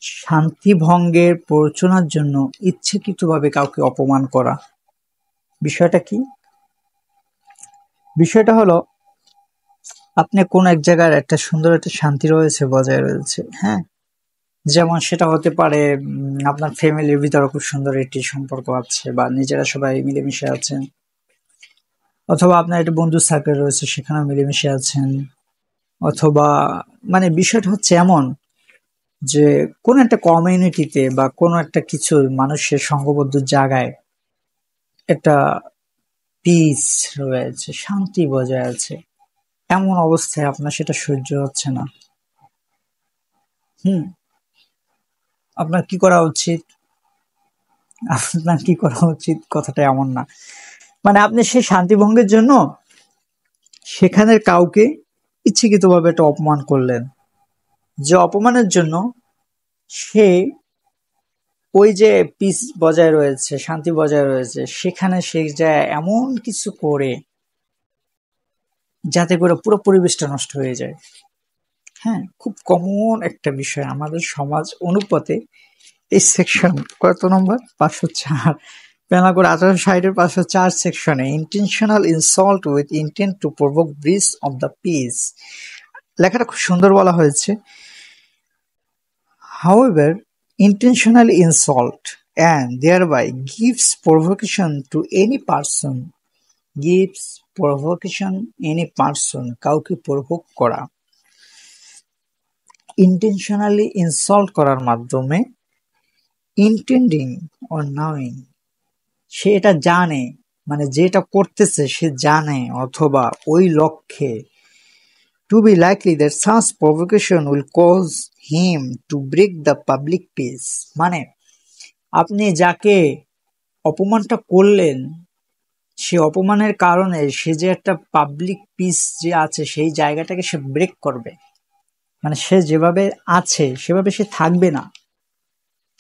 শান্তি ভঙ্গের প্ররোচনার জন্য ইচ্ছাকৃতভাবে কাউকে অপমান করা। বিষয়টা কি? বিষয়টা হলো, আপনি কোন এক জায়গার একটা সুন্দর একটা শান্তি রয়েছে, বজায় রয়েছে, হ্যাঁ, যেমন সেটা হতে পারে আপনার ফ্যামিলির ভিতরে খুব সুন্দর একটি সম্পর্ক আছে, বা নিজেরা সবাই মিলেমিশে আছেন, অথবা আপনার একটা বন্ধু সার্কেল রয়েছে, সেখানেও মিলেমিশে আছেন, অথবা মানে বিষয়টা হচ্ছে এমন যে কোন একটা কমিউনিটিতে বা কোন একটা কিছু মানুষের সংঘবদ্ধ জায়গায় একটা পিস রয়েছে, শান্তি বজায় আছে, এমন অবস্থায় আপনার সেটা সহ্য হচ্ছে না। আপনার কি করা উচিত? আপনার কি করা উচিত কথাটা এমন না, মানে আপনি সেই শান্তি ভঙ্গের জন্য সেখানের কাউকে ইচ্ছাকৃতভাবে একটা অপমান করলেন, যে অপমানের জন্য সে ওই যে পিস বজায় রয়েছে, শান্তি বজায় রয়েছে, সেখানে সে যায় এমন কিছু করে যাতে করে পুরো পরিবেশটা নষ্ট হয়ে যায়। হ্যাঁ, খুব কমন একটা বিষয় আমাদের সমাজ অনুপাতে। এই সেকশন কত নম্বর? 504, পেনা করে 1860-এর 504 সেকশনে intentional insult with intent to provoke breach of the peace, লেখাটা খুব সুন্দর বলা হয়েছে। However, intentional insult and thereby gives provocation to any person, কাউকে প্রভোক করা, ইন্টেনশনালি ইনসল্ট করার মাধ্যমে, ইন্টেন্ডিং অর নাউইং, সে এটা জানে, মানে যেটা করতেছে সে জানে অথবা ওই লক্ষ্যে, to be likely that such provocation will cause him to break the public peace, মানে আপনি যাকে অপমানটা করলেন সে অপমানের কারণে সে যে একটা পাবলিক পিস যে আছে সেই জায়গাটাকে সে ব্রেক করবে, মানে সে যেভাবে আছে সেভাবে সে থাকবে না,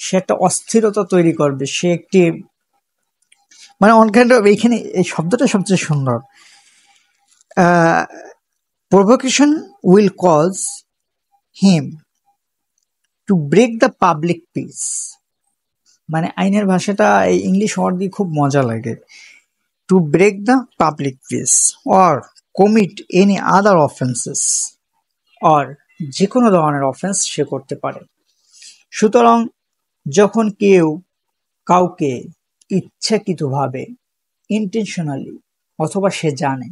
সে একটা অস্থিরতা তৈরি করবে, সে একটি মানে অনকাইন্ড অফ, এইখানে এই শব্দটা সবচেয়ে সুন্দর, provocation will cause him to break the public peace, মানে আইনের ভাষাটা এই ইংলিশ ওয়ার্ড দিয়ে খুব মজা লাগে, to break the public peace or commit any other offences, or যে কোনো ধরনের অফেন্স সে করতে পারে। সুতরাং যখন কেউ কাউকে ইচ্ছাকৃতভাবে, ইন্টেনশনালি অথবা সে জানে,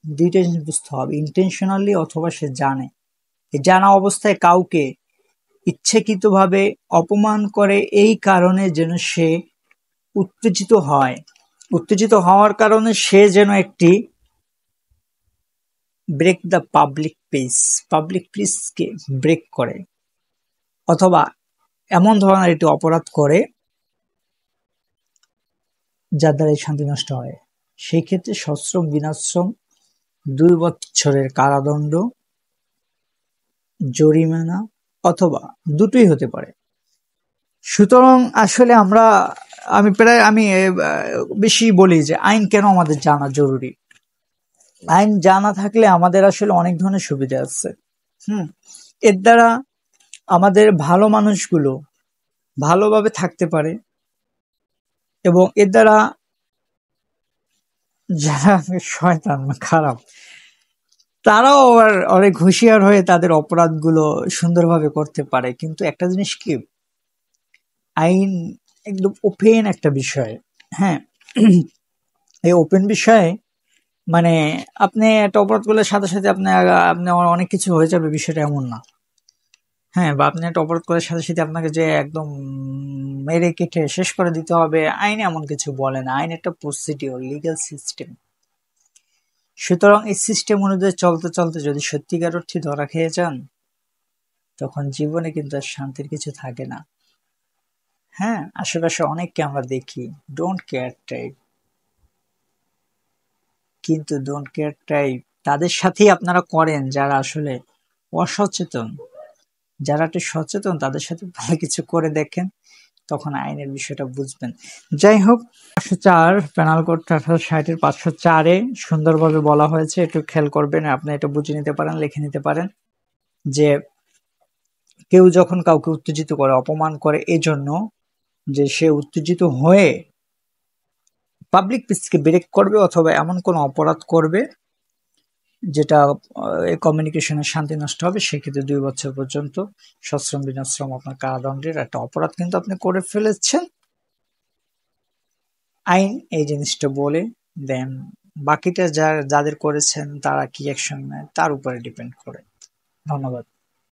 দুইটা জিনিস বুঝতে হবে, ইন্টেনশনালি অথবা সে জানে, জানা অবস্থায় কাউকে ইচ্ছাকৃতভাবে অপমান করে এই কারণে যেন সে উত্তেজিত হয়, উত্তেজিত হওয়ার কারণে সে যেন একটি ব্রেক দ্য পাবলিক পিসকে ব্রেক করে, অথবা এমন ধরনের একটি অপরাধ করে যার দ্বারা এই শান্তি নষ্ট হয়, সেই ক্ষেত্রে সশ্রম বিনাশ্রম 2 বছরের কারাদণ্ড, জরিমানা অথবা দুটোই হতে পারে। সুতরাং আসলে আমি বেশি বলি যে আইন কেন আমাদের জানা জরুরি। আইন জানা থাকলে আমাদের আসলে অনেক ধরনের সুবিধা আছে। এর দ্বারা আমাদের ভালো মানুষগুলো ভালোভাবে থাকতে পারে, এবং এর দ্বারা যারা শয়তান খারাপ তারাও আবার অনেক হুঁশিয়ার হয়ে তাদের অপরাধগুলো সুন্দরভাবে করতে পারে। কিন্তু একটা জিনিস কি, আইন একদম ওপেন একটা বিষয়। হ্যাঁ, এই ওপেন বিষয়ে মানে আপনি একটা অপরাধ করলে সাথে সাথে আপনি অনেক কিছু হয়ে যাবে, বিষয়টা এমন না। হ্যাঁ, বা আপনি একটা অপরাধ করার সাথে সাথে আপনাকে যে একদম মেরে কেটে শেষ করে দিতে হবে, আইনে এমন কিছু বলে না। আইন একটা প্রসিডিওর, লিগ্যাল সিস্টেম। সুতরাং এই সিস্টেম অনুযায়ী চলতে চলতে যদি সত্যিকার অর্থে ধরা খেয়ে যান, তখন জীবনে কিন্তু আর শান্তির কিছু থাকে না। হ্যাঁ, আশেপাশে অনেককে আমরা দেখি ডোন্ট কেয়ার টাইপ, কিন্তু ডোন্ট কেয়ার টাইপ তাদের সাথেই আপনারা করেন যারা আসলে অসচেতন। যারা একটু সচেতন তাদের সাথে ভালো কিছু করে দেখেন, তখন আইনের বিষয়টা বুঝবেন। যাই হোক, 504 পেনাল কোড 1860-এর 504-এ সুন্দরভাবে বলা হয়েছে, একটু খেয়াল করবেন, আপনি এটা বুঝে নিতে পারেন, লিখে নিতে পারেন যে কেউ যখন কাউকে উত্তেজিত করে, অপমান করে এজন্য যে সে উত্তেজিত হয়ে পাবলিক প্লেসকে ব্রেক করবে অথবা এমন কোনো অপরাধ করবে যেটা কমিউনিকেশনের শান্তি নষ্ট হবে, সেক্ষেত্রে 2 বছর পর্যন্ত সশ্রম বিনাশ্রম আপনার কারাদণ্ডের একটা অপরাধ কিন্তু আপনি করে ফেলেছেন। আইন এই জিনিসটা বলে দেন, বাকিটা যাদের করেছেন তারা কি অ্যাকশন নেয় তার উপরে ডিপেন্ড করে। ধন্যবাদ।